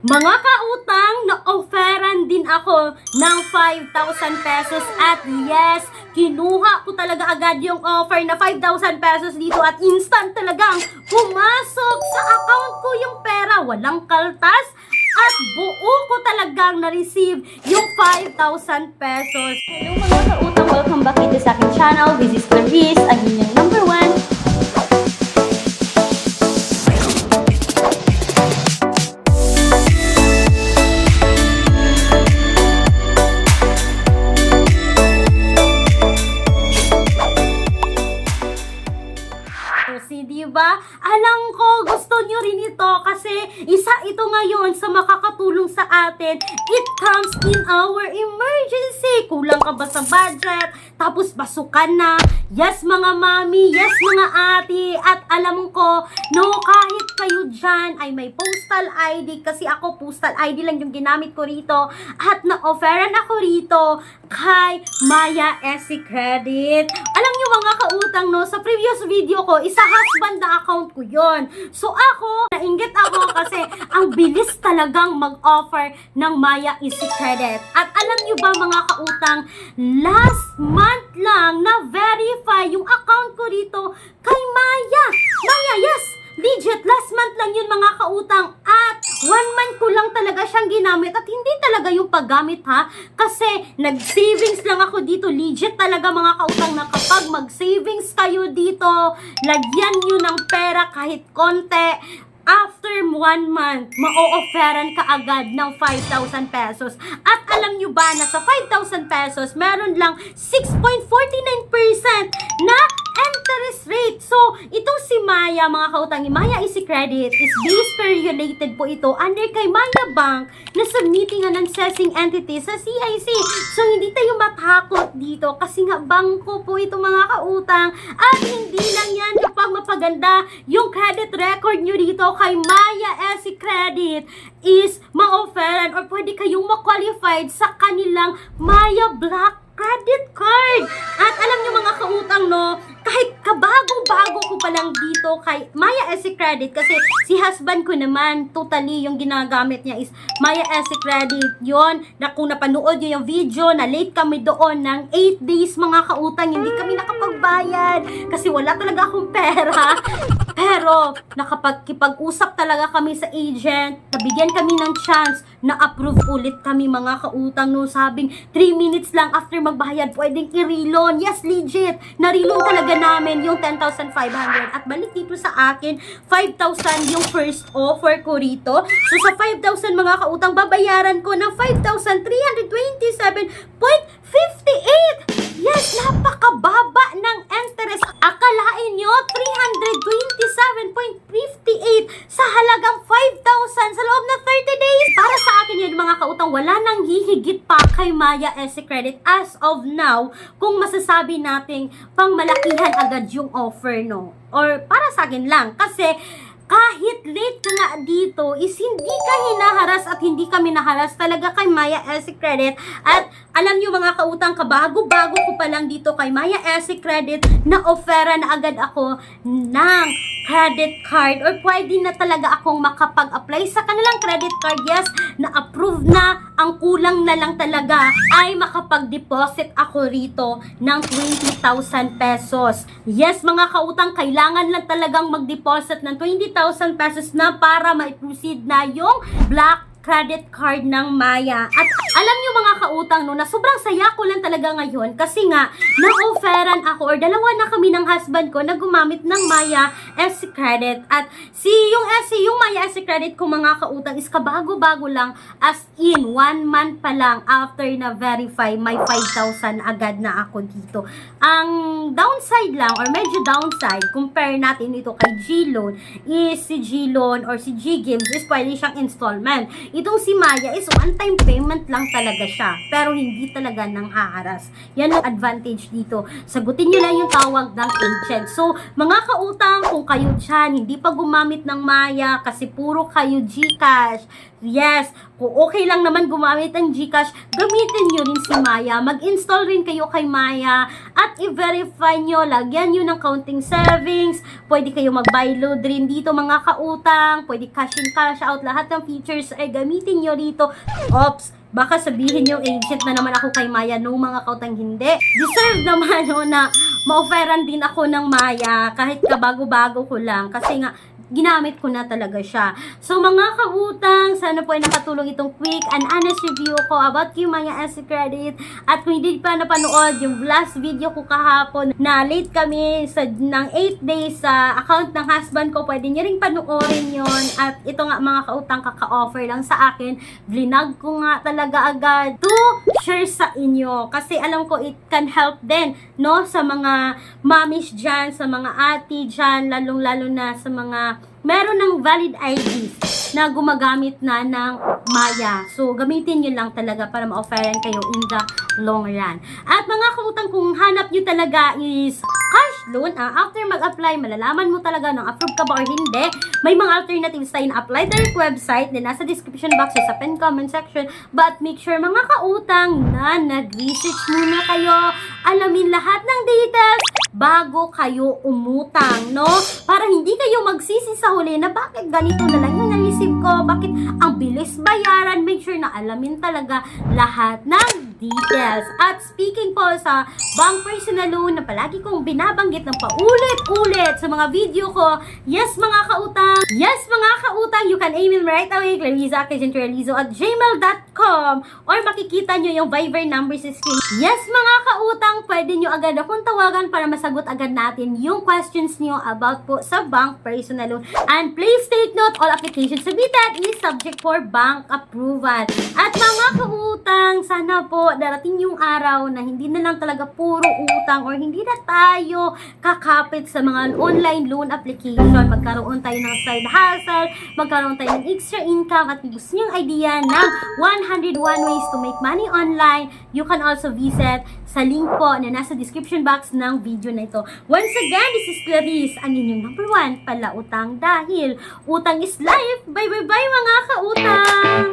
Mga kautang, na-offeran din ako ng 5,000 pesos at yes, kinuha ko talaga agad yung offer na 5,000 pesos dito at instant talagang pumasok sa account ko yung pera. Walang kaltas at buo ko talagang na-receive yung 5,000 pesos. Hello mga kautang, welcome back dito sa aking channel. This is Clarice, ang inyong number 1. Diba? Alam ko, gusto nyo rin ito kasi isa ito ngayon sa makakatulong sa atin. It comes in our emergency. Kulang ka ba sa budget? Tapos basukan na. Yes mga mami, yes mga ate. At alam ko, no, kahit kayo dyan ay may postal ID kasi ako postal ID lang yung ginamit ko rito. At na-offeran ako rito kay Maya SC Credit. Alam nyo mga kautang, no, sa previous video ko, isa husband na account ko yon. So ako, nainggit ako kasi ang bilis talagang mag-offer ng Maya SC Credit. At alam nyo ba mga kautang, last month lang na-verify yung account ko rito kay Maya. Maya, yes! Legit, last month lang yun mga kautang at 1 month ko lang talaga siyang ginamit at hindi talaga yung paggamit ha kasi nag-savings lang ako dito. Legit talaga mga kautang na kapag mag-savings kayo dito, lagyan nyo ng pera kahit konti. After 1 month, ma-o-offeran ka agad ng 5,000 pesos. At alam nyo ba na sa 5,000 pesos, meron lang 6.49% na interest rate. So, itong si Maya, mga kautang, Maya SC Credit is based regulated po ito under kay Maya Bank na submitting ng assessing entity sa CIC. So, hindi tayo matakot dito kasi nga bangko po ito mga kautang. At hindi lang yan kapag mapaganda yung credit record nyo dito kay Maya SC Credit is ma-offeran or pwede kayong ma-qualified sa kanilang Maya Black Credit Card. At alam nyo mga kautang, no, kahit kabago-bago ko pa lang dito kay Maya SC Credit kasi si husband ko naman, totally yung ginagamit niya is Maya SC Credit. Yon, na kung napanood nyo yung video, na late kami doon ng 8 days mga kautang, hindi kami nakapagbayad kasi wala talaga akong pera. Pero, nakapag-usap talaga kami sa agent, nabigyan kami ng chance na approve ulit kami mga kautang, no, sabing 3 minutes lang after magbayad, pwedeng i-relon. Yes, legit. Na-relon talaga namin yung 10,500. At balik dito sa akin, 5,000 yung first offer ko rito. So, sa 5,000 mga kautang, babayaran ko ng 5,327.58. Yes, napakababa ng interest. Akalain nyo, 327.58 sa halagang 5,000 sa loob ng 30 days. Para sa akin yun mga kautang, wala nang hihigit pa kay Maya SC Credit as of now kung masasabi nating pang malakihan agad yung offer, no? Or para sa akin lang, kasi kahit late ka nga dito, is hindi ka hinaharas at hindi kami naharas talaga kay Maya SC Credit. At alam nyo mga kautang, kabago-bago ko pa lang dito kay Maya SC Credit, na offera na agad ako ng credit card or pwede na talaga akong makapag-apply sa kanilang credit card. Yes, na-approve na. Ang kulang na lang talaga ay makapag-deposit ako rito ng 20,000 pesos. Yes mga kautang, kailangan lang talagang mag-deposit ng 20,000 pesos na para ma-proceed na yung Black Credit Card ng Maya. At alam nyo mga kautang, no, na sobrang saya ko lang talaga ngayon kasi nga na-offeran ako or dalawa na kami ng husband ko na gumamit ng Maya SC Credit. At yung Maya SC Credit ko mga kautang is kabago-bago lang, as in 1 month pa lang after na verify, may 5,000 agad na ako dito. Ang downside lang or medyo downside compare natin ito kay G-Loan is si G-Loan or si G-Games is pwede siyang installment. Itong si Maya is one-time payment lang talaga siya. Pero hindi talaga nang haharas. Yan ang advantage dito. Sagutin nyo lang yung tawag ng agent. So, mga kautang, kung kayo dyan, hindi pa gumamit ng Maya kasi puro kayo GCash. Yes, kung okay lang naman gumamit ng GCash, gamitin nyo rin si Maya. Mag-install rin kayo kay Maya at i-verify nyo, lagyan nyo ng counting savings, pwede kayo mag-buy load rin dito mga kautang, pwede cash in, cash out, lahat ng features ay gamitin nyo dito. Ops, baka sabihin nyo, agent na naman ako kay Maya. No, mga kautang, hindi. Deserve naman no, na ma-offeran din ako ng Maya kahit kabago-bago ko lang. Kasi nga, ginamit ko na talaga siya. So, mga kautang, sana po ay nakatulong itong quick and honest review ko about yung Maya SC Credit. At kung hindi pa napanood yung last video ko kahapon na late kami ng 8 days sa account ng husband ko, pwede nyo rin panoorin yon. At ito nga mga kautang, kaka-offer lang sa akin. Vlinag ko nga talaga agad to share sa inyo. Kasi alam ko it can help din, no? Sa mga mommies dyan, sa mga ate dyan, lalong-lalo na sa mga meron ng valid IDs na gumagamit na ng Maya. So, gamitin nyo lang talaga para ma-offeran kayo in the long run. At mga kautang, kung hanap nyo talaga is cash loan, after mag-apply, malalaman mo talaga nung approve ka ba or hindi. May mga alternatives tayo na apply direct website na nasa description box sa pin comment section. But make sure mga kautang na nag-research muna kayo, alamin lahat ng details bago kayo umutang, no? Para hindi kayo magsisi sa huli na bakit ganito na lang yung na-receive ko, bakit ang bilis bayaran. Make sure na alamin talaga lahat ng details. At speaking po sa bank personal loan na palagi kong binabanggit ng paulit-ulit sa mga video ko, yes mga kautang, you can email me right away, clarissa@gmail.com, or makikita nyo yung Viber number sa screen. Yes mga kautang, pwede nyo agad akong tawagan para masagot agad natin yung questions nyo about po sa bank personal loan. And please take note, all applications submitted is subject for bank approval. At mga kautang, sana po darating yung araw na hindi na lang talaga puro utang or hindi na tayo kakapit sa mga online loan application. Magkaroon tayo ng side hustle, magkaroon tayo ng extra income, at gusto nyo yung idea ng 101 ways to make money online, you can also visit sa link po na nasa description box ng video na ito. Once again, this is Clarice, ang inyong number 1 palautang, dahil utang is life. Bye bye bye mga kautang!